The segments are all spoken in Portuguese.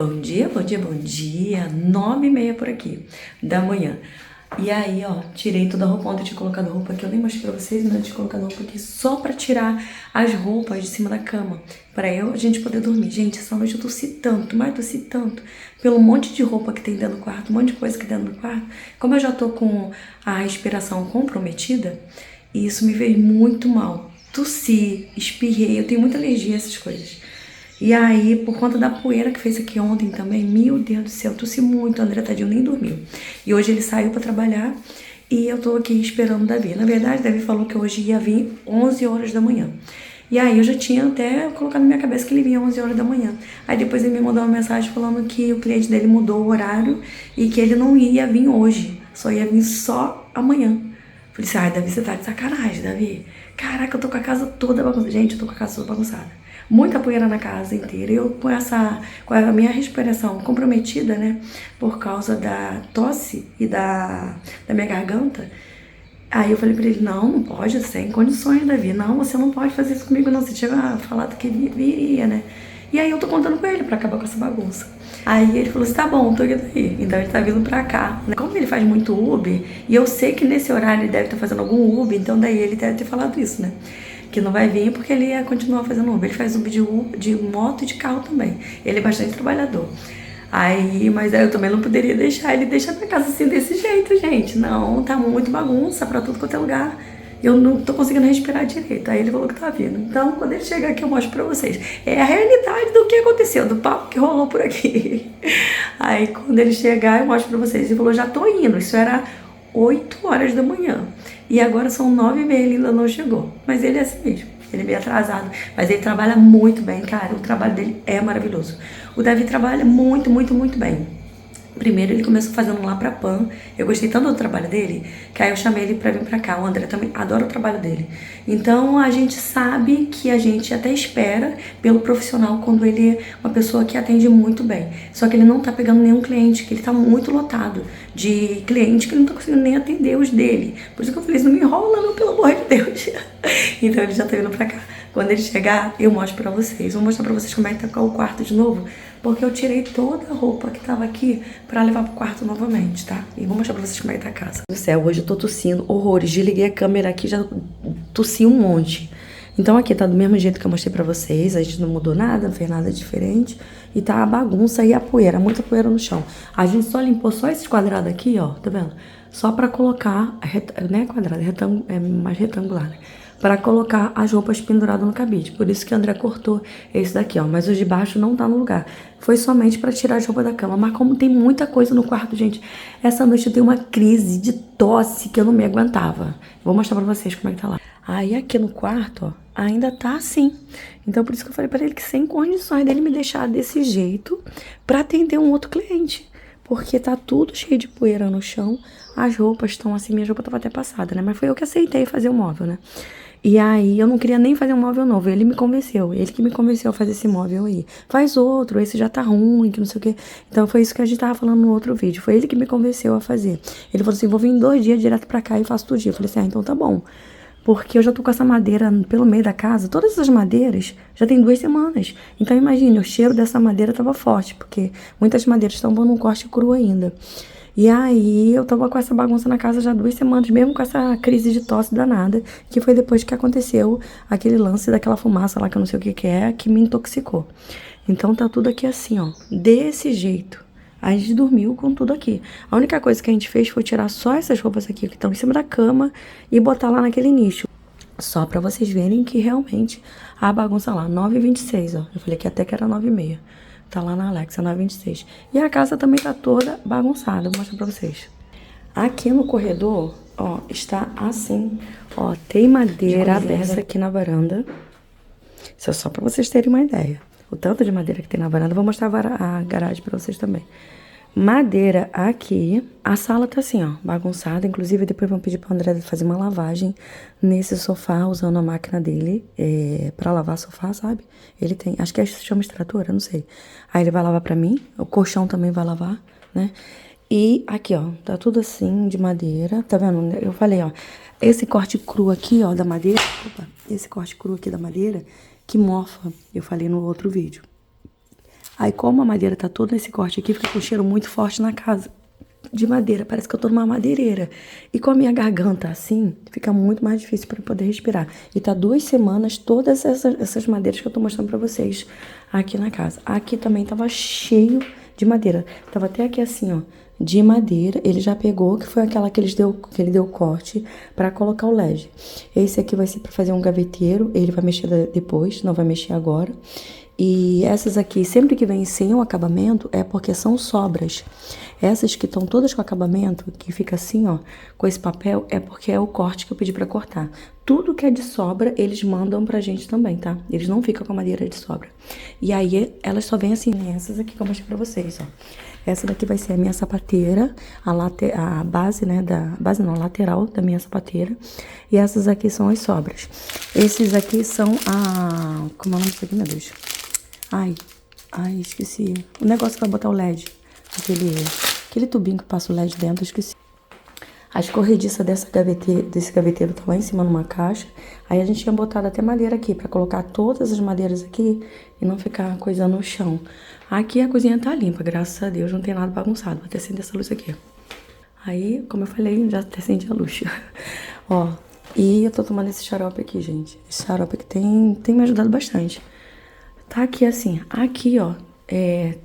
Bom dia, bom dia, bom dia. 9h30 por aqui da manhã. E aí, ó, tirei toda a roupa. Ontem eu tinha colocado roupa aqui. Eu nem mostrei pra vocês, mas eu tinha colocado roupa aqui só pra tirar as roupas de cima da cama. Pra a gente poder dormir. Gente, essa noite eu tossi tanto, mas tossi tanto. Pelo monte de roupa que tem dentro do quarto, um monte de coisa que tem dentro do quarto. Como eu já tô com a respiração comprometida, isso me fez muito mal. Tossi, espirrei, eu tenho muita alergia a essas coisas. E aí, por conta da poeira que fez aqui ontem também, meu Deus do céu, tossi muito, o André tadinho nem dormiu. E hoje ele saiu pra trabalhar e eu tô aqui esperando o Davi. Na verdade, o Davi falou que hoje ia vir 11 horas da manhã. E aí eu já tinha até colocado na minha cabeça que ele vinha 11 horas da manhã. Aí depois ele me mandou uma mensagem falando que o cliente dele mudou o horário e que ele não ia vir hoje, só ia vir só amanhã. Falei assim, ai, Davi, você tá de sacanagem, Davi. Caraca, eu tô com a casa toda bagunçada. Gente, eu tô com a casa toda bagunçada. Muita poeira na casa inteira. Eu com a minha respiração comprometida, né? Por causa da tosse e da minha garganta. Aí eu falei pra ele, não pode, sem condições, Davi. Não, você não pode fazer isso comigo, não. Você tinha falado que viria, né? E aí eu tô contando com ele pra acabar com essa bagunça. Aí ele falou assim, tá bom, tô indo aí. Então ele tá vindo pra cá. Como ele faz muito Uber, e eu sei que nesse horário ele deve estar fazendo algum Uber, então daí ele deve ter falado isso, né? Que não vai vir porque ele ia continuar fazendo Uber. Ele faz Uber de moto e de carro também. Ele é bastante trabalhador. Mas aí eu também não poderia deixar ele deixar minha casa assim desse jeito, gente. Não, tá muito bagunça pra tudo quanto é lugar. Eu não tô conseguindo respirar direito. Aí ele falou que tá vindo. Então, quando ele chegar aqui, eu mostro pra vocês. É a realidade do que aconteceu, do papo que rolou por aqui. Aí, quando ele chegar, eu mostro pra vocês. Ele falou, já tô indo. Isso era 8 horas da manhã. E agora são 9h30, ele ainda não chegou. Mas ele é assim mesmo. Ele é meio atrasado. Mas ele trabalha muito bem, cara. O trabalho dele é maravilhoso. O Davi trabalha muito, muito, muito bem. Primeiro ele começou fazendo lá pra Pan. Eu gostei tanto do trabalho dele, que aí eu chamei ele pra vir pra cá. O André também adora o trabalho dele. Então a gente sabe que a gente até espera pelo profissional quando ele é uma pessoa que atende muito bem. Só que ele não tá pegando nenhum cliente, que ele tá muito lotado de cliente que ele não tá conseguindo nem atender os dele. Por isso que eu falei, não me enrola não, pelo amor de Deus. Então ele já tá vindo pra cá. Quando ele chegar, eu mostro pra vocês. Vou mostrar pra vocês como é que tá o quarto de novo, porque eu tirei toda a roupa que tava aqui pra levar pro quarto novamente, tá? E vou mostrar pra vocês como é que tá a casa. Do céu, hoje eu tô tossindo horrores. Desliguei a câmera aqui, já tossi um monte. Então aqui tá do mesmo jeito que eu mostrei pra vocês. A gente não mudou nada, não fez nada diferente. E tá a bagunça e a poeira, muita poeira no chão. A gente só limpou só esse quadrado aqui, ó, tá vendo? Só pra colocar, não é quadrado, é mais retangular, né? Pra colocar as roupas penduradas no cabide. Por isso que o André cortou esse daqui, ó. Mas os de baixo não tá no lugar. Foi somente pra tirar as roupas da cama. Mas como tem muita coisa no quarto, gente, essa noite eu dei uma crise de tosse que eu não me aguentava. Vou mostrar pra vocês como é que tá lá. Aí aqui no quarto, ó, ainda tá assim. Então por isso que eu falei pra ele que sem condições dele me deixar desse jeito pra atender um outro cliente. Porque tá tudo cheio de poeira no chão. As roupas estão assim, minha roupa tava até passada, né? Mas foi eu que aceitei fazer o móvel, né? E aí eu não queria nem fazer um móvel novo, ele me convenceu, ele que me convenceu a fazer esse móvel aí. Faz outro, esse já tá ruim, que não sei o quê. Então foi isso que a gente tava falando no outro vídeo, foi ele que me convenceu a fazer. Ele falou assim, vou vir em 2 dias direto pra cá e faço todo dia. Eu falei assim, ah, então tá bom. Porque eu já tô com essa madeira pelo meio da casa, todas essas madeiras já tem 2 semanas. Então imagine, o cheiro dessa madeira tava forte, porque muitas madeiras estão no corte cru ainda. E aí eu tava com essa bagunça na casa já 2 semanas, mesmo com essa crise de tosse danada, que foi depois que aconteceu aquele lance daquela fumaça lá que eu não sei o que é, que me intoxicou. Então tá tudo aqui assim, ó, desse jeito. A gente dormiu com tudo aqui. A única coisa que a gente fez foi tirar só essas roupas aqui que estão em cima da cama e botar lá naquele nicho. Só pra vocês verem que realmente a bagunça lá, 9h26, ó. Eu falei que até que era 9h30. Tá lá na Alexa, 9h26. E a casa também tá toda bagunçada. Vou mostrar pra vocês. Aqui no corredor, ó, está assim. Ó, tem madeira aberta aqui na varanda. Isso é só pra vocês terem uma ideia. O tanto de madeira que tem na varanda. Vou mostrar a garagem pra vocês também. Madeira aqui. A sala tá assim, ó, bagunçada. Inclusive, depois vamos pedir pro André fazer uma lavagem nesse sofá, usando a máquina dele pra lavar sofá, sabe? Ele tem, acho que se chama extratora, não sei. Aí ele vai lavar pra mim. O colchão também vai lavar, né? E aqui, ó, tá tudo assim, de madeira. Tá vendo? Eu falei, ó, esse corte cru aqui, ó, da madeira. Opa, esse corte cru aqui da madeira, que mofa. Eu falei no outro vídeo. Aí como a madeira tá toda nesse corte aqui, fica com um cheiro muito forte na casa de madeira, parece que eu tô numa madeireira. E com a minha garganta assim, fica muito mais difícil para poder respirar. E tá 2 semanas todas essas madeiras que eu tô mostrando pra vocês aqui na casa. Aqui também tava cheio de madeira. Tava até aqui assim, ó, de madeira. Ele já pegou, que foi aquela que ele deu corte pra colocar o LED. Esse aqui vai ser pra fazer um gaveteiro, ele vai mexer depois, não vai mexer agora. E essas aqui, sempre que vem sem o acabamento, é porque são sobras. Essas que estão todas com acabamento, que fica assim, ó, com esse papel, é porque é o corte que eu pedi pra cortar. Tudo que é de sobra, eles mandam pra gente também, tá? Eles não ficam com a madeira de sobra. E aí, elas só vêm assim, né? Essas aqui que eu mostrei pra vocês, ó. Essa daqui vai ser a minha sapateira, a base, né, a lateral da minha sapateira. E essas aqui são as sobras. Esses aqui são como é o nome disso aqui, meu Deus? Ai, esqueci. O negócio que vai botar o LED. Aquele tubinho que passa o LED dentro, eu esqueci. As corrediças desse gaveteiro tá lá em cima numa caixa. Aí a gente tinha botado até madeira aqui, pra colocar todas as madeiras aqui e não ficar coisa no chão. Aqui a cozinha tá limpa, graças a Deus, não tem nada bagunçado. Vou até acender essa luz aqui. Aí, como eu falei, já até acendi a luz. Ó, e eu tô tomando esse xarope aqui, gente. Esse xarope aqui tem me ajudado bastante. Tá aqui assim, aqui ó,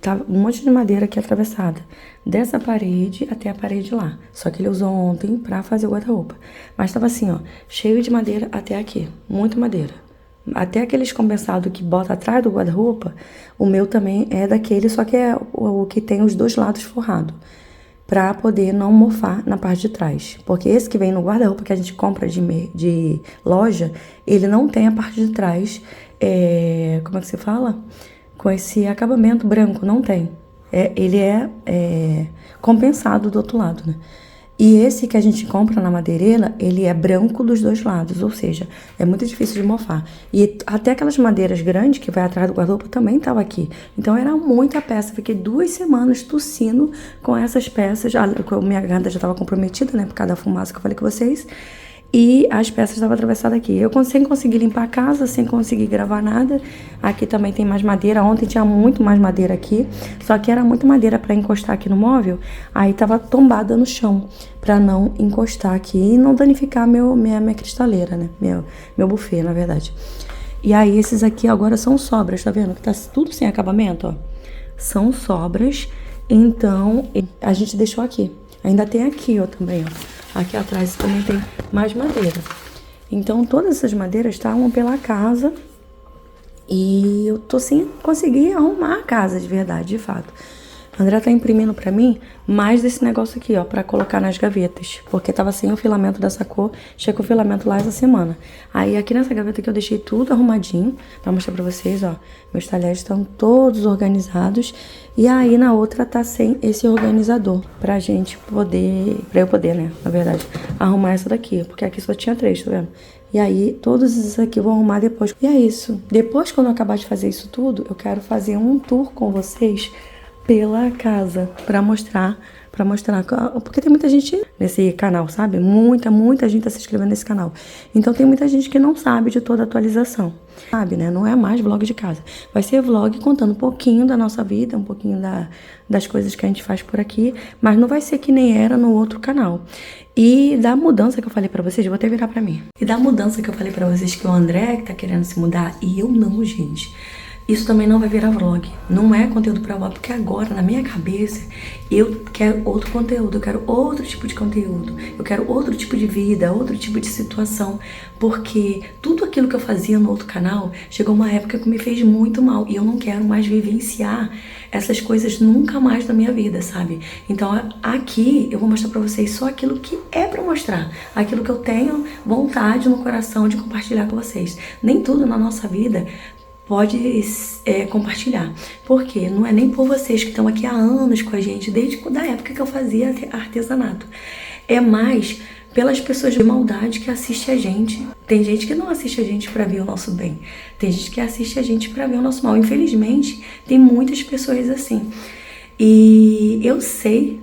tá um monte de madeira aqui atravessada. Dessa parede até a parede lá. Só que ele usou ontem pra fazer o guarda-roupa. Mas tava assim, ó, cheio de madeira até aqui. Muita madeira. Até aqueles compensados que bota atrás do guarda-roupa, o meu também é daquele, só que é o que tem os 2 lados forrado. Pra poder não mofar na parte de trás. Porque esse que vem no guarda-roupa que a gente compra de loja, ele não tem a parte de trás, como é que se fala? Com esse acabamento branco, não tem. Ele é compensado do outro lado, né? E esse que a gente compra na madeireira, ele é branco dos 2 lados, ou seja, é muito difícil de mofar. E até aquelas madeiras grandes que vai atrás do guarda-roupa também tava aqui. Então era muita peça, fiquei 2 semanas tossindo com essas peças. A minha garganta já estava comprometida, né, por causa da fumaça que eu falei com vocês. E as peças estavam atravessadas aqui. Eu sem conseguir limpar a casa, sem conseguir gravar nada. Aqui também tem mais madeira. Ontem tinha muito mais madeira aqui. Só que era muita madeira para encostar aqui no móvel. Aí tava tombada no chão. Pra não encostar aqui e não danificar minha cristaleira, né? Meu buffet, na verdade. E aí esses aqui agora são sobras, tá vendo? Que tá tudo sem acabamento, ó. São sobras. Então, a gente deixou aqui. Ainda tem aqui, ó, também, ó. Aqui atrás também tem mais madeira. Então, todas essas madeiras estavam pela casa. E eu tô sem conseguir arrumar a casa de verdade, de fato. A André tá imprimindo pra mim mais desse negócio aqui, ó, pra colocar nas gavetas. Porque tava sem o filamento dessa cor, chegou o filamento lá essa semana. Aí aqui nessa gaveta aqui eu deixei tudo arrumadinho, pra mostrar pra vocês, ó. Meus talheres estão todos organizados. E aí na outra tá sem esse organizador, pra eu poder, né, na verdade, arrumar essa daqui. Porque aqui só tinha 3, tá vendo? E aí, todos esses aqui eu vou arrumar depois. E é isso. Depois, quando eu acabar de fazer isso tudo, eu quero fazer um tour com vocês pela casa, pra mostrar, porque tem muita gente nesse canal, sabe? Muita gente tá se inscrevendo nesse canal. Então tem muita gente que não sabe de toda a atualização, sabe, né? Não é mais vlog de casa. Vai ser vlog contando um pouquinho da nossa vida, um pouquinho das coisas que a gente faz por aqui, mas não vai ser que nem era no outro canal. E da mudança que eu falei pra vocês, vou até virar pra mim. E da mudança que eu falei pra vocês que o André que tá querendo se mudar e eu não, gente. Isso também não vai virar vlog, não é conteúdo pra vlog, porque agora, na minha cabeça, eu quero outro conteúdo, eu quero outro tipo de conteúdo, eu quero outro tipo de vida, outro tipo de situação, porque tudo aquilo que eu fazia no outro canal, chegou uma época que me fez muito mal, e eu não quero mais vivenciar essas coisas nunca mais na minha vida, sabe? Então, aqui, eu vou mostrar pra vocês só aquilo que é pra mostrar, aquilo que eu tenho vontade no coração de compartilhar com vocês. Nem tudo na nossa vida pode compartilhar, porque não é nem por vocês que estão aqui há anos com a gente, desde a época que eu fazia artesanato, é mais pelas pessoas de maldade que assistem a gente. Tem gente que não assiste a gente pra ver o nosso bem, tem gente que assiste a gente pra ver o nosso mal. Infelizmente, tem muitas pessoas assim, e eu sei,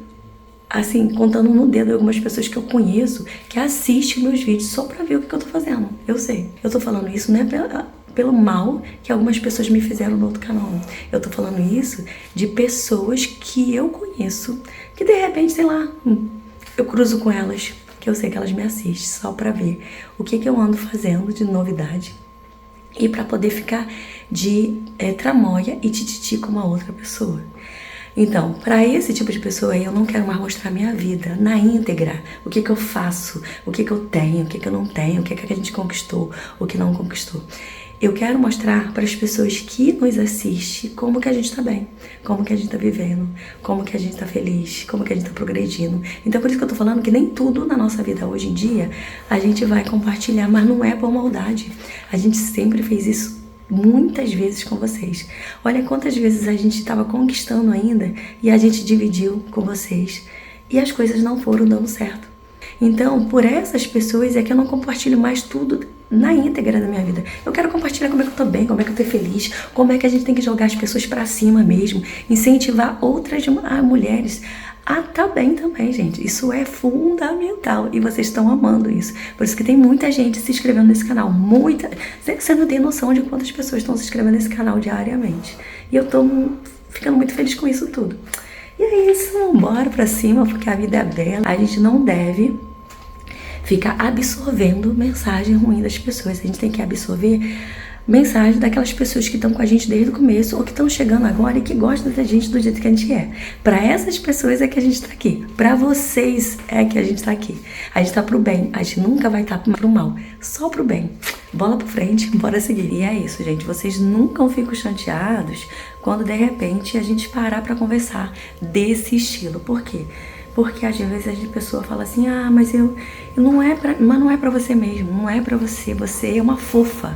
assim, contando no dedo algumas pessoas que eu conheço que assistem meus vídeos só pra ver o que eu tô fazendo. Eu sei, eu tô falando isso, né, pelo mal que algumas pessoas me fizeram no outro canal. Eu tô falando isso de pessoas que eu conheço, que de repente, sei lá, eu cruzo com elas, que eu sei que elas me assistem só pra ver o que eu ando fazendo de novidade e pra poder ficar de tramóia e tititi com uma outra pessoa. Então, para esse tipo de pessoa aí, eu não quero mais mostrar minha vida na íntegra. O que eu faço, o que eu tenho, o que eu não tenho, o que a gente conquistou, o que não conquistou. Eu quero mostrar para as pessoas que nos assistem como que a gente tá bem, como que a gente tá vivendo, como que a gente tá feliz, como que a gente tá progredindo. Então, por isso que eu tô falando que nem tudo na nossa vida hoje em dia a gente vai compartilhar, mas não é por maldade. A gente sempre fez isso muitas vezes com vocês. Olha quantas vezes a gente estava conquistando ainda e a gente dividiu com vocês e as coisas não foram dando certo. Então, por essas pessoas é que eu não compartilho mais tudo na íntegra da minha vida. Eu quero compartilhar como é que eu tô bem, como é que eu tô feliz, como é que a gente tem que jogar as pessoas pra cima mesmo, incentivar outras mulheres a tá bem também, gente. Isso é fundamental e vocês estão amando isso. Por isso que tem muita gente se inscrevendo nesse canal. Muita. Você não tem noção de quantas pessoas estão se inscrevendo nesse canal diariamente. E eu tô ficando muito feliz com isso tudo. E é isso, bora pra cima, porque a vida é bela. A gente não deve ficar absorvendo mensagem ruim das pessoas. A gente tem que absorver mensagem daquelas pessoas que estão com a gente desde o começo ou que estão chegando agora e que gostam da gente do jeito que a gente é. Para essas pessoas é que a gente tá aqui. Para vocês é que a gente tá aqui. A gente tá pro bem. A gente nunca vai estar pro mal. Só pro bem. Bola pra frente, bora seguir. E é isso, gente. Vocês nunca ficam chateados quando de repente a gente parar pra conversar desse estilo. Por quê? Porque às vezes a pessoa fala assim, mas não é pra você mesmo, não é pra você, você é uma fofa.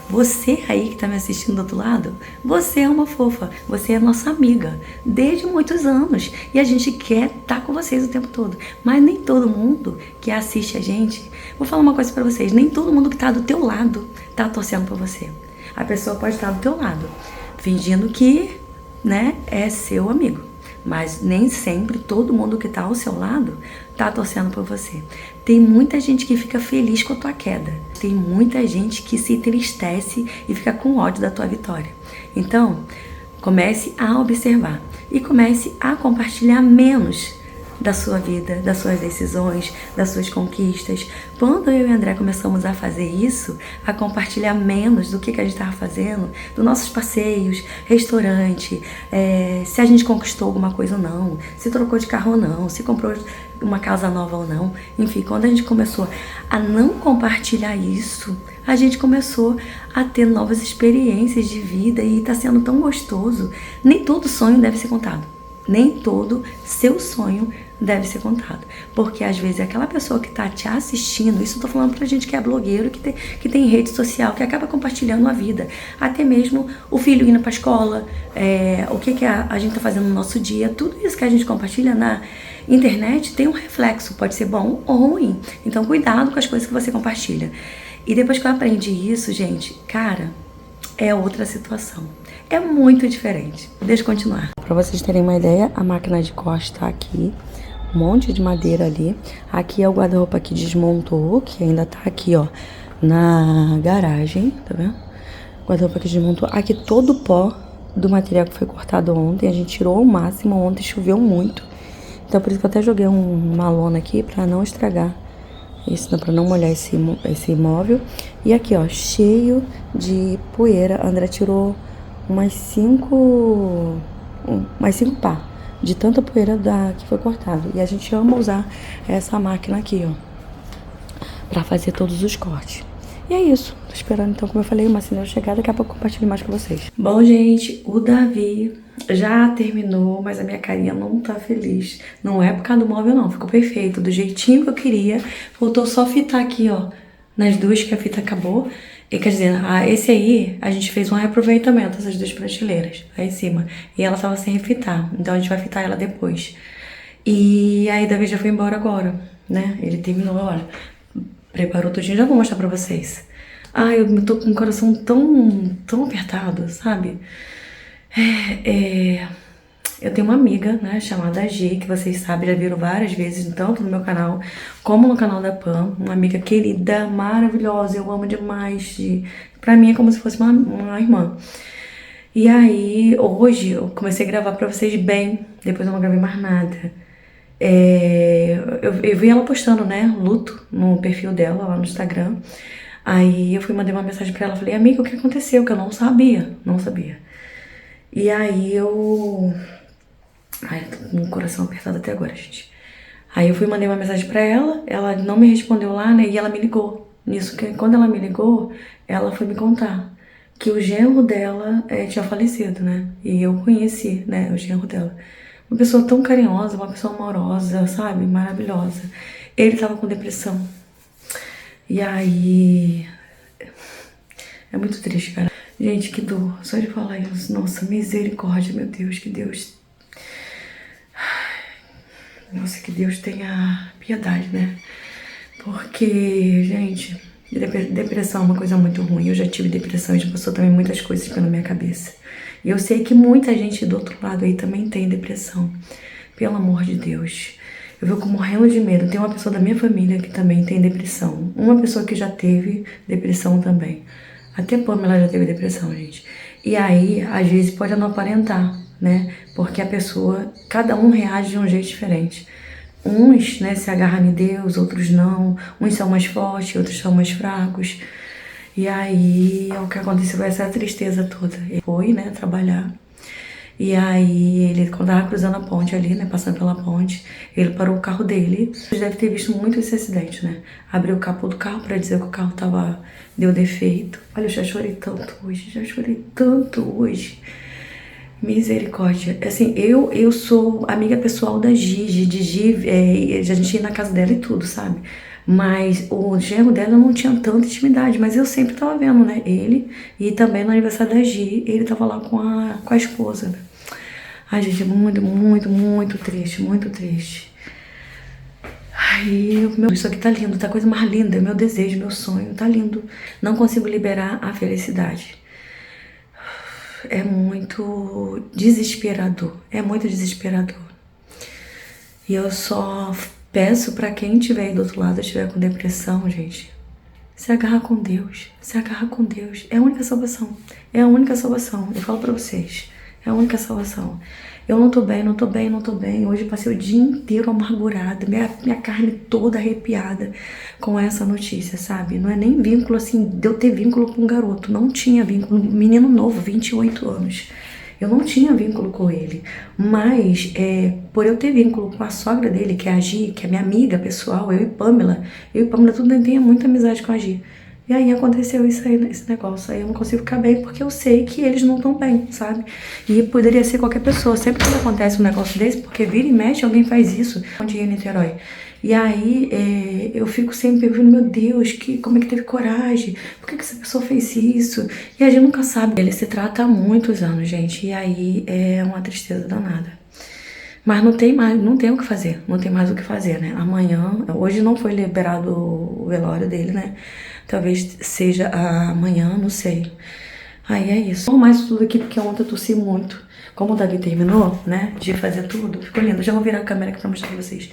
Você aí que tá me assistindo do outro lado, você é uma fofa, você é nossa amiga, desde muitos anos. E a gente quer estar com vocês o tempo todo. Mas nem todo mundo que assiste a gente, vou falar uma coisa pra vocês, nem todo mundo que tá do teu lado tá torcendo pra você. A pessoa pode estar do teu lado, fingindo que, né, é seu amigo. Mas nem sempre todo mundo que tá ao seu lado tá torcendo por você. Tem muita gente que fica feliz com a tua queda. Tem muita gente que se entristece e fica com ódio da tua vitória. Então, comece a observar e comece a compartilhar menos da sua vida, das suas decisões, das suas conquistas. Quando eu e o André começamos a fazer isso, a compartilhar menos do que a gente estava fazendo, dos nossos passeios, restaurante, se a gente conquistou alguma coisa ou não, se trocou de carro ou não, se comprou uma casa nova ou não, enfim, quando a gente começou a não compartilhar isso, a gente começou a ter novas experiências de vida e está sendo tão gostoso. Nem todo sonho deve ser contado. Nem todo seu sonho deve ser contado. Porque às vezes aquela pessoa que está te assistindo, isso eu tô falando pra gente que é blogueiro, que tem rede social, que acaba compartilhando a vida. Até mesmo o filho indo pra escola, o que a gente tá fazendo no nosso dia, tudo isso que a gente compartilha na internet tem um reflexo, pode ser bom ou ruim. Então cuidado com as coisas que você compartilha. E depois que eu aprendi isso, gente, cara, é outra situação. É muito diferente. Deixa eu continuar. Para vocês terem uma ideia, a máquina de corte tá aqui. Um monte de madeira ali. Aqui é o guarda-roupa que desmontou, que ainda tá aqui, ó, na garagem, tá vendo? Guarda-roupa que desmontou. Aqui todo o pó do material que foi cortado ontem. A gente tirou ao máximo. Ontem choveu muito. Então por isso que eu até joguei uma lona aqui pra não estragar. Isso, pra não molhar esse móvel. E aqui, ó, cheio de poeira. A André tirou umas 5 pá de tanta poeira que foi cortado. E a gente ama usar essa máquina aqui, ó, pra fazer todos os cortes. E é isso. Tô esperando, então, como eu falei, uma sinal chegar. Daqui a pouco eu compartilho mais com vocês. Bom, gente, o Davi já terminou, mas a minha carinha não tá feliz. Não é por causa do móvel, não. Ficou perfeito, do jeitinho que eu queria. Faltou só fitar aqui, ó, nas duas que a fita acabou. E quer dizer, esse aí, a gente fez um reaproveitamento, essas duas prateleiras, aí em cima. E ela tava sem refitar, então a gente vai fitar ela depois. E aí Davi já foi embora agora, né? Ele terminou, olha, preparou tudinho, já vou mostrar pra vocês. Ai, eu tô com o coração tão apertado, sabe? Eu tenho uma amiga, né, chamada G, que vocês sabem, já viram várias vezes, tanto no meu canal como no canal da Pam. Uma amiga querida, maravilhosa, eu amo demais. Pra mim é como se fosse uma irmã. E aí, hoje, eu comecei a gravar pra vocês bem, depois eu não gravei mais nada. Eu vi ela postando, né, luto no perfil dela lá no Instagram. Aí eu fui mandei uma mensagem pra ela, falei, amiga, o que aconteceu? Que eu não sabia, não sabia. E aí eu... Ai, tô com o coração apertado até agora, gente. Aí eu fui mandei uma mensagem pra ela não me respondeu lá, né, e ela me ligou. Nisso, que quando ela me ligou, ela foi me contar que o genro dela tinha falecido, né, e eu conheci, né, o genro dela. Uma pessoa tão carinhosa, uma pessoa amorosa, sabe, maravilhosa. Ele tava com depressão. E aí... É muito triste, cara. Gente, que dor. Só de falar isso. Nossa, misericórdia, meu Deus, que Deus... Nossa, que Deus tenha piedade, né? Porque, gente, depressão é uma coisa muito ruim. Eu já tive depressão e já passou também muitas coisas pela minha cabeça. E eu sei que muita gente do outro lado aí também tem depressão. Pelo amor de Deus. Eu fico morrendo de medo. Tem uma pessoa da minha família que também tem depressão. Uma pessoa que já teve depressão também. Até Pamela já teve depressão, gente. E aí, às vezes, pode não aparentar, né? Porque a pessoa, cada um reage de um jeito diferente. Uns, né, se agarram em Deus, outros não. Uns são mais fortes, outros são mais fracos. E aí, o que aconteceu foi essa tristeza toda. Ele foi, né, trabalhar. E aí, ele, quando tava cruzando a ponte ali, né, passando pela ponte, ele parou o carro dele. Você deve ter visto muito esse acidente, né? Abriu o capô do carro pra dizer que o carro deu defeito. Olha, eu já chorei tanto hoje. Misericórdia. Assim, eu sou amiga pessoal da Gigi, a gente ia na casa dela e tudo, sabe? Mas o genro dela não tinha tanta intimidade, mas eu sempre tava vendo, né? Ele, e também no aniversário da Gi, ele tava lá com a esposa, né? Ai, gente, é muito triste, muito triste. Ai, isso aqui tá lindo, tá a coisa mais linda, meu desejo, meu sonho, tá lindo. Não consigo liberar a felicidade. É muito desesperador, E eu só peço pra quem tiver aí do outro lado, estiver com depressão, gente, se agarra com Deus, É a única salvação, Eu falo pra vocês, é a única salvação. Eu não tô bem. Hoje passei o dia inteiro amargurada, minha carne toda arrepiada com essa notícia, sabe? Não é nem vínculo, assim, de eu ter vínculo com um garoto. Não tinha vínculo, menino novo, 28 anos. Eu não tinha vínculo com ele, mas por eu ter vínculo com a sogra dele, que é a Gi, que é minha amiga pessoal, eu e Pamela tudo tem muita amizade com a Gi. E aí aconteceu isso aí, esse negócio. Aí eu não consigo ficar bem porque eu sei que eles não estão bem, sabe? E poderia ser qualquer pessoa. Sempre que acontece um negócio desse, porque vira e mexe, alguém faz isso. Onde em Niterói. E aí eu fico sempre vendo, meu Deus, como é que teve coragem? Por que essa pessoa fez isso? E a gente nunca sabe. Ele se trata há muitos anos, gente. E aí é uma tristeza danada. Mas não tem o que fazer, não tem mais o que fazer, né? Hoje não foi liberado o velório dele, né? Talvez seja amanhã, não sei. Aí é isso. Vou arrumar isso tudo aqui porque ontem eu tossi muito. Como o Davi terminou, né, de fazer tudo, ficou lindo. Já vou virar a câmera aqui pra mostrar pra vocês.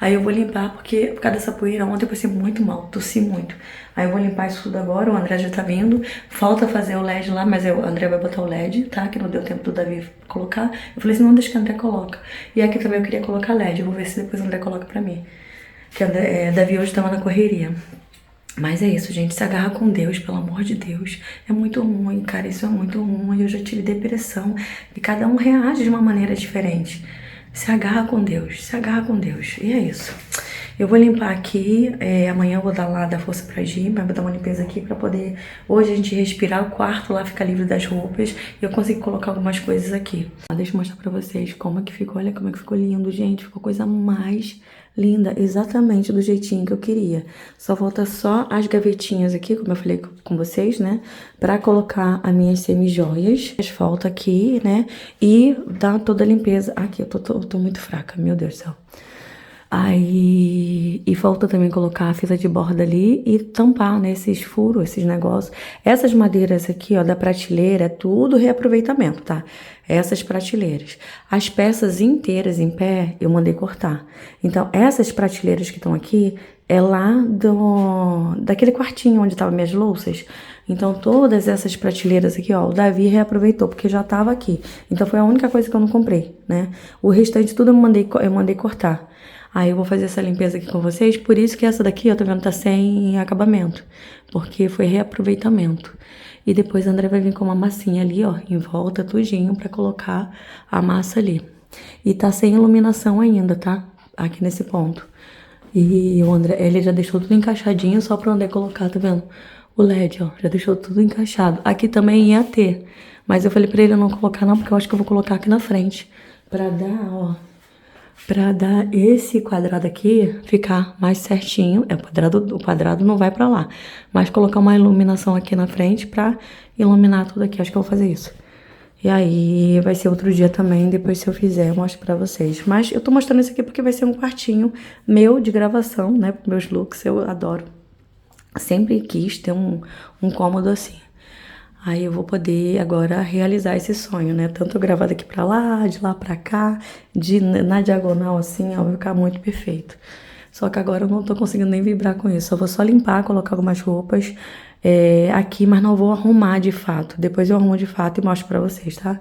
Aí eu vou limpar, porque por causa dessa poeira, ontem eu passei muito mal, tossi muito. Aí eu vou limpar isso tudo agora, o André já tá vindo. Falta fazer o LED lá, mas o André vai botar o LED, tá? Que não deu tempo do Davi colocar. Eu falei assim, não, deixa que o André coloca. E aqui também eu queria colocar LED, eu vou ver se depois o André coloca pra mim. Que o Davi hoje tava na correria. Mas é isso, gente, se agarra com Deus, pelo amor de Deus. É muito ruim, cara, isso é muito ruim. Eu já tive depressão e cada um reage de uma maneira diferente. Se agarra com Deus, E é isso. Eu vou limpar aqui, amanhã eu vou dar força pra Gi, mas vou dar uma limpeza aqui pra poder, hoje a gente respirar, o quarto lá ficar livre das roupas e eu consigo colocar algumas coisas aqui. Deixa eu mostrar pra vocês como é que ficou, olha como é que ficou lindo, gente, ficou a coisa mais linda, exatamente do jeitinho que eu queria. Só falta só as gavetinhas aqui, como eu falei com vocês, né, pra colocar as minhas semi-joias. Falta aqui, né, e dar toda a limpeza. Aqui, eu tô muito fraca, meu Deus do céu. Aí, e falta também colocar a fita de borda ali e tampar, né, esses furos, esses negócios. Essas madeiras aqui, ó, da prateleira, é tudo reaproveitamento, tá? Essas prateleiras. As peças inteiras em pé, eu mandei cortar. Então, essas prateleiras que estão aqui, é lá daquele quartinho onde estavam minhas louças. Então, todas essas prateleiras aqui, ó, o Davi reaproveitou, porque já tava aqui. Então, foi a única coisa que eu não comprei, né? O restante tudo eu mandei cortar. Aí eu vou fazer essa limpeza aqui com vocês, por isso que essa daqui, ó, tá vendo, tá sem acabamento, porque foi reaproveitamento. E depois a André vai vir com uma massinha ali, ó, em volta, tudinho, pra colocar a massa ali. E tá sem iluminação ainda, tá? Aqui nesse ponto. E o André, ele já deixou tudo encaixadinho, só pra André colocar, tá vendo? O LED, ó, já deixou tudo encaixado. Aqui também ia ter, mas eu falei pra ele não colocar não, porque eu acho que eu vou colocar aqui na frente, pra dar, ó, pra dar esse quadrado aqui ficar mais certinho. O quadrado não vai pra lá, mas colocar uma iluminação aqui na frente pra iluminar tudo aqui. Acho que eu vou fazer isso. E aí vai ser outro dia também, depois se eu fizer eu mostro pra vocês. Mas eu tô mostrando isso aqui porque vai ser um quartinho meu de gravação, né, pros meus looks, eu adoro. Sempre quis ter um cômodo assim. Aí eu vou poder agora realizar esse sonho, né? Tanto eu gravar daqui pra lá, de lá pra cá, na diagonal assim, ó, vai ficar muito perfeito. Só que agora eu não tô conseguindo nem vibrar com isso. Eu vou só limpar, colocar algumas roupas aqui, mas não vou arrumar de fato. Depois eu arrumo de fato e mostro pra vocês, tá?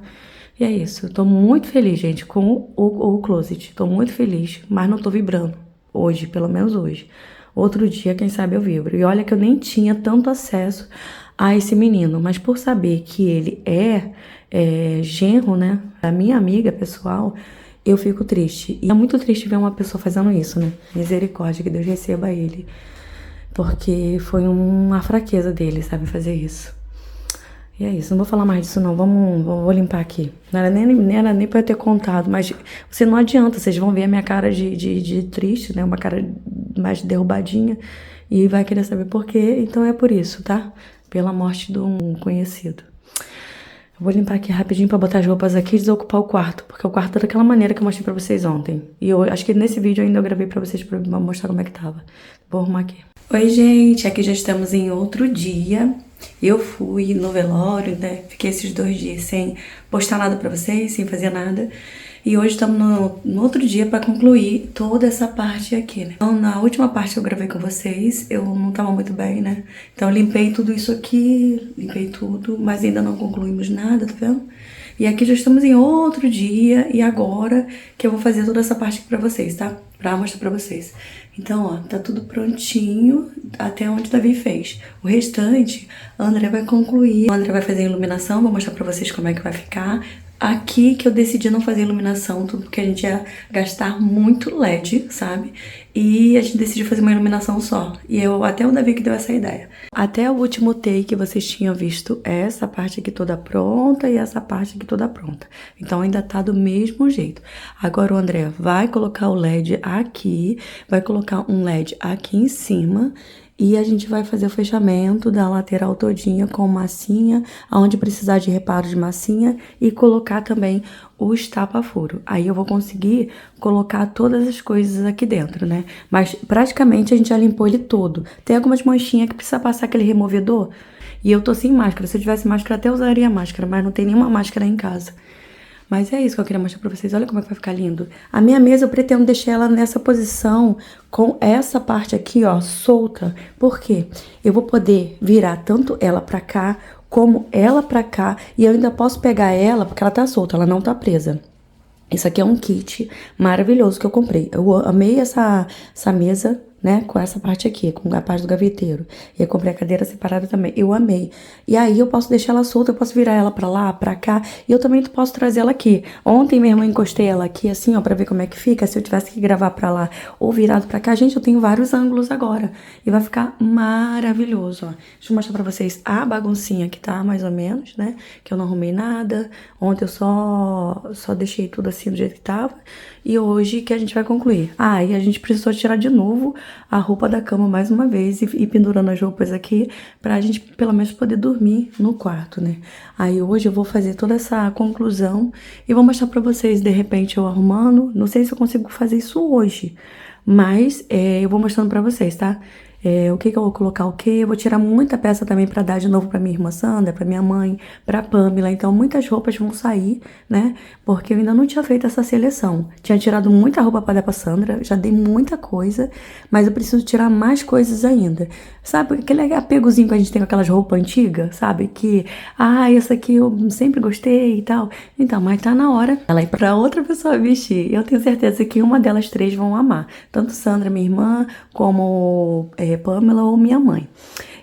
E é isso. Eu tô muito feliz, gente, com o closet. Tô muito feliz, mas não tô vibrando. Hoje, pelo menos hoje. Outro dia, quem sabe eu vibro. E olha que eu nem tinha tanto acesso a esse menino, mas por saber que ele é genro, né, da minha amiga pessoal, eu fico triste. E é muito triste ver uma pessoa fazendo isso, né? Misericórdia, que Deus receba ele. Porque foi uma fraqueza dele, sabe, fazer isso. E é isso, não vou falar mais disso não, vou limpar aqui. Não era nem pra eu ter contado, mas você não adianta, vocês vão ver a minha cara de triste, né, uma cara mais derrubadinha, e vai querer saber por quê, então é por isso, tá? Pela morte de um conhecido. Eu vou limpar aqui rapidinho pra botar as roupas aqui e desocupar o quarto, porque o quarto é daquela maneira que eu mostrei pra vocês ontem. E eu acho que nesse vídeo ainda eu gravei pra vocês pra mostrar como é que tava. Vou arrumar aqui. Oi, gente, aqui já estamos em outro dia. Eu fui no velório, né? Fiquei esses 2 dias sem postar nada pra vocês, sem fazer nada. E hoje estamos no outro dia pra concluir toda essa parte aqui, né? Então, na última parte que eu gravei com vocês, eu não tava muito bem, né? Então, eu limpei tudo isso aqui, limpei tudo, mas ainda não concluímos nada, tá vendo? E aqui já estamos em outro dia e agora que eu vou fazer toda essa parte aqui pra vocês, tá? Pra mostrar pra vocês. Então, ó, tá tudo prontinho até onde o Davi fez. O restante, a André vai concluir. O André vai fazer a iluminação, vou mostrar pra vocês como é que vai ficar. Aqui que eu decidi não fazer iluminação, tudo porque a gente ia gastar muito LED, sabe? E a gente decidiu fazer uma iluminação só. E até o Davi que deu essa ideia. Até o último take que vocês tinham visto, essa parte aqui toda pronta e essa parte aqui toda pronta. Então ainda tá do mesmo jeito. Agora o André vai colocar o LED aqui, vai colocar um LED aqui em cima. E a gente vai fazer o fechamento da lateral todinha com massinha, aonde precisar de reparo de massinha e colocar também os tapa-furo. Aí eu vou conseguir colocar todas as coisas aqui dentro, né? Mas praticamente a gente já limpou ele todo. Tem algumas manchinhas que precisa passar aquele removedor. E eu tô sem máscara. Se eu tivesse máscara, até usaria máscara, mas não tem nenhuma máscara em casa. Mas é isso que eu queria mostrar pra vocês. Olha como é que vai ficar lindo. A minha mesa eu pretendo deixar ela nessa posição com essa parte aqui, ó, solta. Por quê? Eu vou poder virar tanto ela pra cá como ela pra cá. E eu ainda posso pegar ela, porque ela tá solta, ela não tá presa. Isso aqui é um kit maravilhoso que eu comprei. Eu amei essa mesa, né, com essa parte aqui, com a parte do gaveteiro. E eu comprei a cadeira separada também. Eu amei. E aí eu posso deixar ela solta, eu posso virar ela pra lá, pra cá. E eu também posso trazer ela aqui. Ontem mesmo eu encostei ela aqui, assim, ó, pra ver como é que fica. Se eu tivesse que gravar pra lá ou virado pra cá. Gente, eu tenho vários ângulos agora. E vai ficar maravilhoso, ó. Deixa eu mostrar pra vocês a baguncinha que tá, mais ou menos, né? Que eu não arrumei nada. Ontem eu só deixei tudo assim do jeito que tava. E hoje que a gente vai concluir. Ah, e a gente precisou tirar de novo a roupa da cama mais uma vez e pendurando as roupas aqui pra gente pelo menos poder dormir no quarto, né? Aí hoje eu vou fazer toda essa conclusão e vou mostrar pra vocês, de repente, eu arrumando. Não sei se eu consigo fazer isso hoje, mas eu vou mostrando pra vocês, tá? O que eu vou colocar o quê? Eu vou tirar muita peça também pra dar de novo pra minha irmã Sandra, pra minha mãe, pra Pamela. Então muitas roupas vão sair, né? Porque eu ainda não tinha feito essa seleção. Tinha tirado muita roupa pra dar pra Sandra, já dei muita coisa, mas eu preciso tirar mais coisas ainda. Sabe aquele apegozinho que a gente tem com aquelas roupas antigas, sabe? Que, essa aqui eu sempre gostei e tal. Então, mas tá na hora ela ir pra outra pessoa vestir. Eu tenho certeza que uma delas três vão amar. Tanto Sandra, minha irmã, como Pamela ou minha mãe.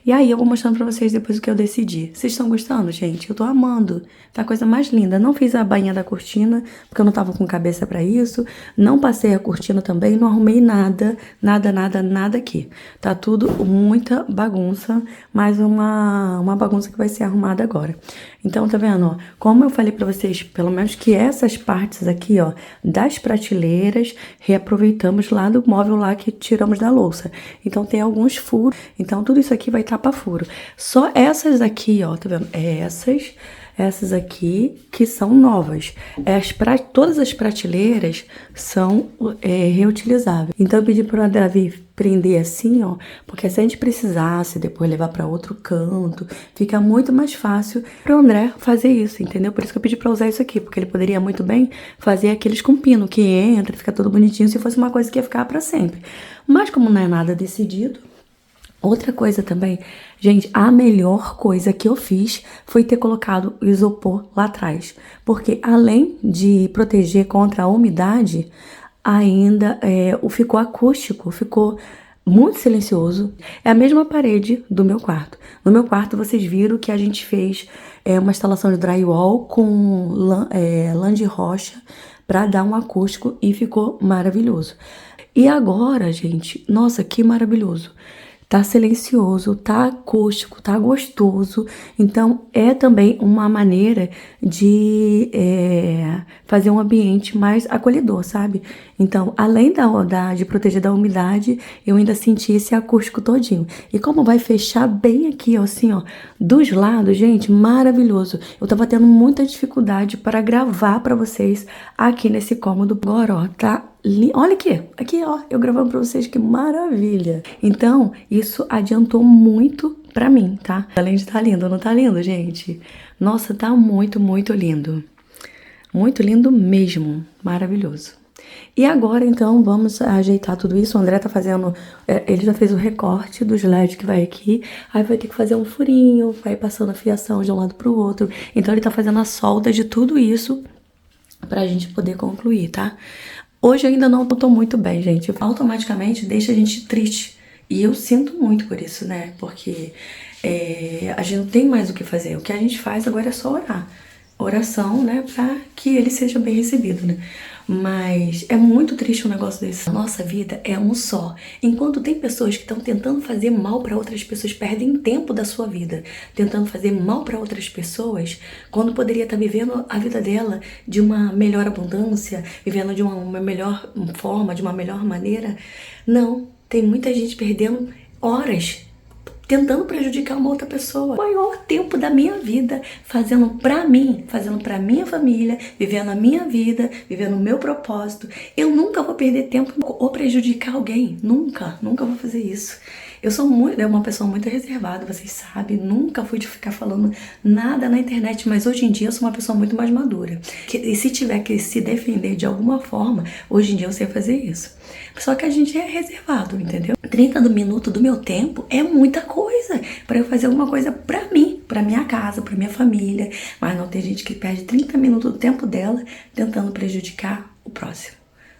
E aí eu vou mostrando pra vocês depois o que eu decidi. Vocês estão gostando, gente? Eu tô amando. Tá a coisa mais linda. Não fiz a bainha da cortina, porque eu não tava com cabeça pra isso. Não passei a cortina também, não arrumei nada. Nada aqui. Tá tudo muita bagunça, mas uma bagunça que vai ser arrumada agora. Então, tá vendo, ó? Como eu falei pra vocês, pelo menos que essas partes aqui, ó, das prateleiras, reaproveitamos lá do móvel lá que tiramos da louça. Então, tem alguns furos. Então, tudo isso aqui vai estar pra furo. Só essas aqui, ó, tá vendo? Essas aqui que são novas. Todas as prateleiras são reutilizáveis. Então eu pedi para o Davi prender assim, ó, porque se a gente precisasse depois levar para outro canto, fica muito mais fácil para o André fazer isso, entendeu? Por isso que eu pedi para usar isso aqui, porque ele poderia muito bem fazer aqueles com pino que entra, fica todo bonitinho, se fosse uma coisa que ia ficar para sempre. Mas como não é nada decidido. Outra coisa também, gente, a melhor coisa que eu fiz foi ter colocado o isopor lá atrás. Porque além de proteger contra a umidade, ainda ficou acústico, ficou muito silencioso. É a mesma parede do meu quarto. No meu quarto vocês viram que a gente fez uma instalação de drywall com lã de rocha para dar um acústico e ficou maravilhoso. E agora, gente, nossa, que maravilhoso. Tá silencioso, tá acústico, tá gostoso. Então, é também uma maneira de fazer um ambiente mais acolhedor, sabe? Então, além de proteger da umidade, eu ainda senti esse acústico todinho. E como vai fechar bem aqui, ó, assim, ó, dos lados, gente, maravilhoso. Eu tava tendo muita dificuldade para gravar para vocês aqui nesse cômodo. Agora, ó, tá... Olha aqui, ó, eu gravando pra vocês, que maravilha. Então, isso adiantou muito pra mim, tá? Além de estar lindo, não tá lindo, gente? Nossa, tá muito, muito lindo. Muito lindo mesmo, maravilhoso. E agora, então, vamos ajeitar tudo isso. O André tá fazendo, ele já fez o recorte dos LEDs que vai aqui. Aí vai ter que fazer um furinho, vai passando a fiação de um lado pro outro. Então, ele tá fazendo a solda de tudo isso pra gente poder concluir, tá? Hoje eu ainda não tô muito bem, gente. Automaticamente deixa a gente triste. E eu sinto muito por isso, né? Porque a gente não tem mais o que fazer. O que a gente faz agora é só orar. Oração, né? Pra que ele seja bem recebido, né? Mas é muito triste um negócio desse. A nossa vida é um só. Enquanto tem pessoas que estão tentando fazer mal para outras pessoas, perdem tempo da sua vida tentando fazer mal para outras pessoas, quando poderia estar vivendo a vida dela de uma melhor abundância, vivendo de uma melhor forma, de uma melhor maneira. Não, tem muita gente perdendo horas tentando prejudicar uma outra pessoa. O maior tempo da minha vida fazendo pra mim, fazendo pra minha família, vivendo a minha vida, vivendo o meu propósito. Eu nunca vou perder tempo ou prejudicar alguém. Nunca vou fazer isso. Eu sou uma pessoa muito reservada, vocês sabem. Nunca fui de ficar falando nada na internet, mas hoje em dia eu sou uma pessoa muito mais madura. E se tiver que se defender de alguma forma, hoje em dia eu sei fazer isso. Só que a gente é reservado, entendeu? 30 minutos do meu tempo é muita coisa para eu fazer alguma coisa pra mim, pra minha casa, pra minha família. Mas não, tem gente que perde 30 minutos do tempo dela tentando prejudicar o próximo.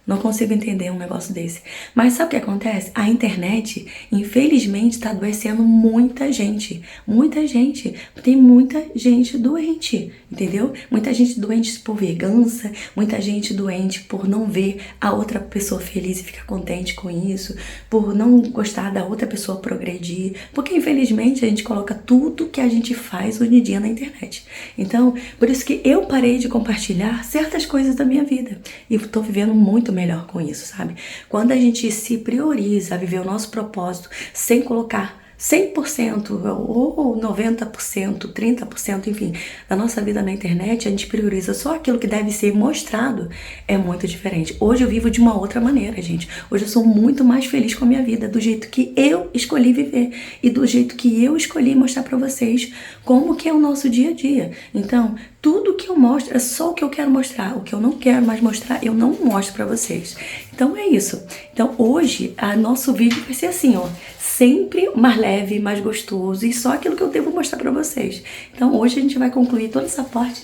Não consigo entender um negócio desse. Mas sabe o que acontece? A internet, infelizmente, tá adoecendo muita gente. Muita gente. Tem muita gente doente, entendeu? Muita gente doente por vingança, muita gente doente por não ver a outra pessoa feliz e ficar contente com isso, por não gostar da outra pessoa progredir. Porque, infelizmente, a gente coloca tudo que a gente faz hoje em dia na internet. Então, por isso que eu parei de compartilhar certas coisas da minha vida. E tô vivendo muito melhor com isso, sabe? Quando a gente se prioriza a viver o nosso propósito sem colocar 100% ou 90%, 30%, enfim, da nossa vida na internet, a gente prioriza só aquilo que deve ser mostrado, é muito diferente. Hoje eu vivo de uma outra maneira, gente. Hoje eu sou muito mais feliz com a minha vida, do jeito que eu escolhi viver e do jeito que eu escolhi mostrar pra vocês como que é o nosso dia a dia. Então, tudo que eu mostro é só o que eu quero mostrar. O que eu não quero mais mostrar, eu não mostro pra vocês. Então é isso. Então hoje, nosso vídeo vai ser assim, ó. Sempre mais leve, mais gostoso e só aquilo que eu devo mostrar pra vocês. Então hoje a gente vai concluir toda essa parte.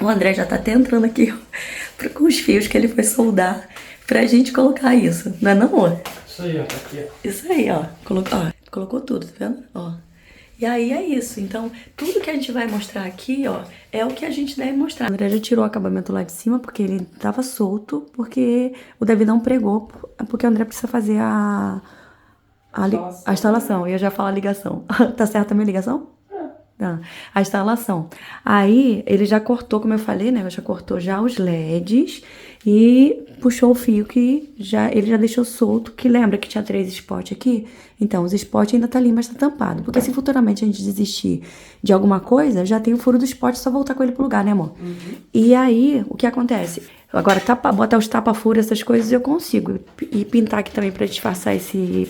O André já tá até entrando aqui ó, com os fios que ele foi soldar pra gente colocar isso. Não é não, amor? Isso aí, ó. Tá aqui, ó. Isso aí, ó. Colocou tudo, tá vendo? Ó. E aí é isso. Então, tudo que a gente vai mostrar aqui, ó, é o que a gente deve mostrar. O André já tirou o acabamento lá de cima, porque ele tava solto, porque o Davi não pregou, porque o André precisa fazer a instalação. Eu já falo a ligação. Tá certo a minha ligação? Tá. A instalação. Aí, ele já cortou, como eu falei, né? Já cortou já os LEDs e puxou o fio que ele já deixou solto, que lembra que tinha 3 spots aqui? Então, os spots ainda tá ali, mas tá tampado. Porque se futuramente a gente desistir de alguma coisa, já tem o furo do spot, só voltar com ele pro lugar, né, amor? Uhum. E aí, o que acontece? Agora, botar os tapa-furos, essas coisas eu consigo. E pintar aqui também pra disfarçar esse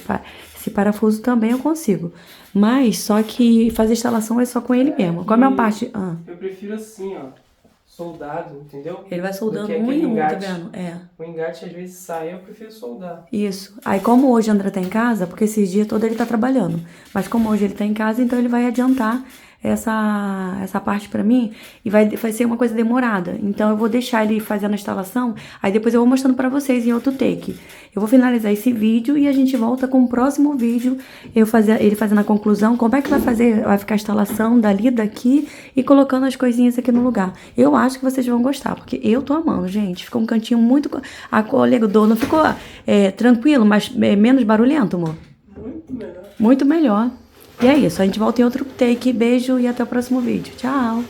parafuso também eu consigo. Mas, só que fazer instalação é só com ele mesmo. Qual é a minha parte? Eu prefiro assim, ó. Soldado, entendeu? Ele vai soldando um em um, tá vendo? O engate às vezes sai, eu prefiro soldar. Isso. Aí como hoje o André tá em casa, porque esses dias todos ele tá trabalhando. Mas como hoje ele tá em casa, então ele vai adiantar essa parte pra mim e vai ser uma coisa demorada. Então eu vou deixar ele fazendo a instalação, aí depois eu vou mostrando pra vocês em outro take. Eu vou finalizar esse vídeo e a gente volta com o próximo vídeo, ele fazendo a conclusão, como é que vai ficar a instalação dali, daqui e colocando as coisinhas aqui no lugar. Eu acho que vocês vão gostar, porque eu tô amando, gente. Ficou um cantinho muito acolhedor, não ficou tranquilo, mas menos barulhento, amor? Muito melhor. Muito melhor. E é isso, a gente volta em outro take. Beijo e até o próximo vídeo. Tchau!